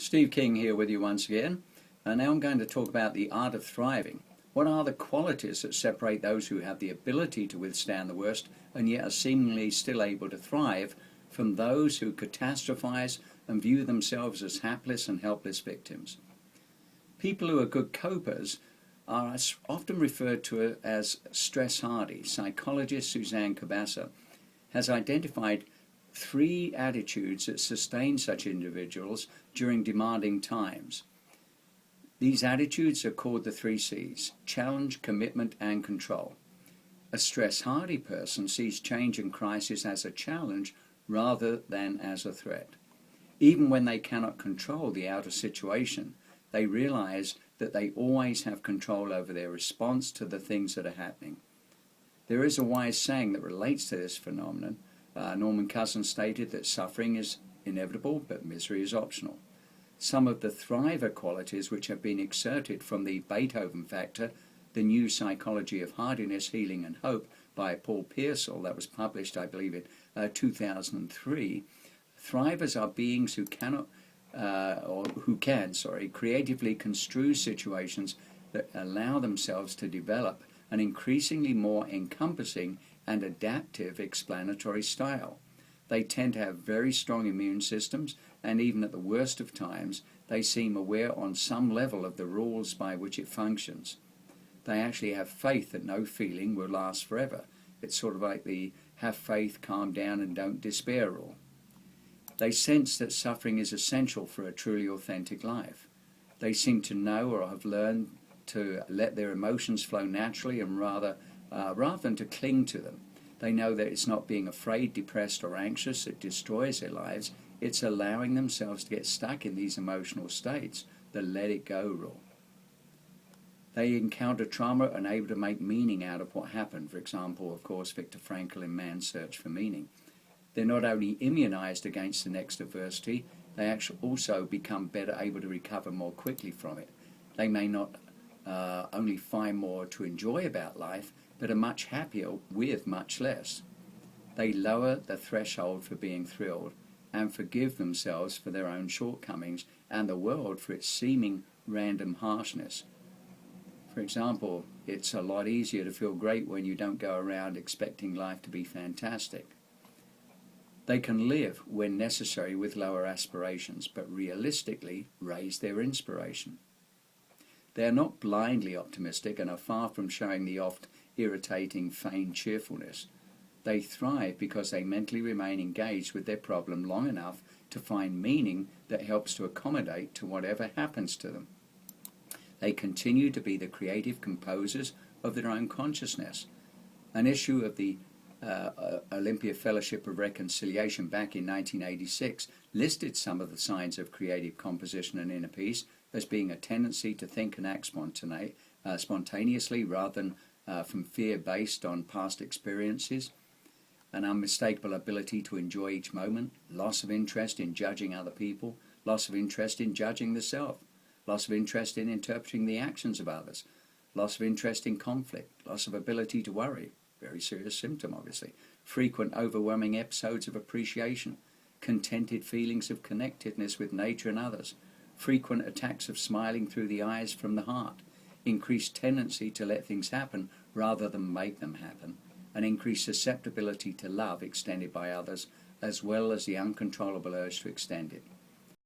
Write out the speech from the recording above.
Steve King here with you once again. Now I'm going to talk about the art of thriving. What are the qualities that separate those who have the ability to withstand the worst and yet are seemingly still able to thrive from those who catastrophize and view themselves as hapless and helpless victims? People who are good copers are often referred to as stress hardy. Psychologist Suzanne Cabassa has identified 3 attitudes that sustain such individuals during demanding times. These attitudes are called the 3 C's: challenge, commitment, and control. A stress-hardy person sees change and crisis as a challenge rather than as a threat. Even when they cannot control the outer situation, they realize that they always have control over their response to the things that are happening. There is a wise saying that relates to this phenomenon. Norman Cousins stated that suffering is inevitable, but misery is optional. Some of the thriver qualities which have been exerted from the Beethoven Factor, the New Psychology of Hardiness, Healing and Hope by Paul Pearsall, that was published, I believe, in 2003. Thrivers are beings who can creatively construe situations that allow themselves to develop an increasingly more encompassing and adaptive explanatory style. They tend to have very strong immune systems, and even at the worst of times, they seem aware on some level of the rules by which it functions. They actually have faith that no feeling will last forever. It's sort of like the have faith, calm down, and don't despair rule. They sense that suffering is essential for a truly authentic life. They seem to know or have learned to let their emotions flow naturally and rather than to cling to them. They know that it's not being afraid, depressed, or anxious that destroys their lives. It's allowing themselves to get stuck in these emotional states, the let it go rule. They encounter trauma and are able to make meaning out of what happened. For example, of course, Viktor Frankl in Man's Search for Meaning. They're not only immunized against the next adversity, they actually also become better able to recover more quickly from it. They may not only find more to enjoy about life, but are much happier with much less. They lower the threshold for being thrilled and forgive themselves for their own shortcomings and the world for its seeming random harshness. For example, it's a lot easier to feel great when you don't go around expecting life to be fantastic. They can live, when necessary, with lower aspirations, but realistically raise their inspiration. They are not blindly optimistic and are far from showing the oft irritating feigned cheerfulness. They thrive because they mentally remain engaged with their problem long enough to find meaning that helps to accommodate to whatever happens to them. They continue to be the creative composers of their own consciousness. An issue of the Olympia Fellowship of Reconciliation back in 1986 listed some of the signs of creative composition and inner peace as being a tendency to think and act spontaneously rather than from fear based on past experiences, an unmistakable ability to enjoy each moment, loss of interest in judging other people, loss of interest in judging the self, loss of interest in interpreting the actions of others, loss of interest in conflict, loss of ability to worry, very serious symptom obviously, frequent overwhelming episodes of appreciation, contented feelings of connectedness with nature and others, frequent attacks of smiling through the eyes from the heart, increased tendency to let things happen rather than make them happen, an increased susceptibility to love extended by others, as well as the uncontrollable urge to extend it.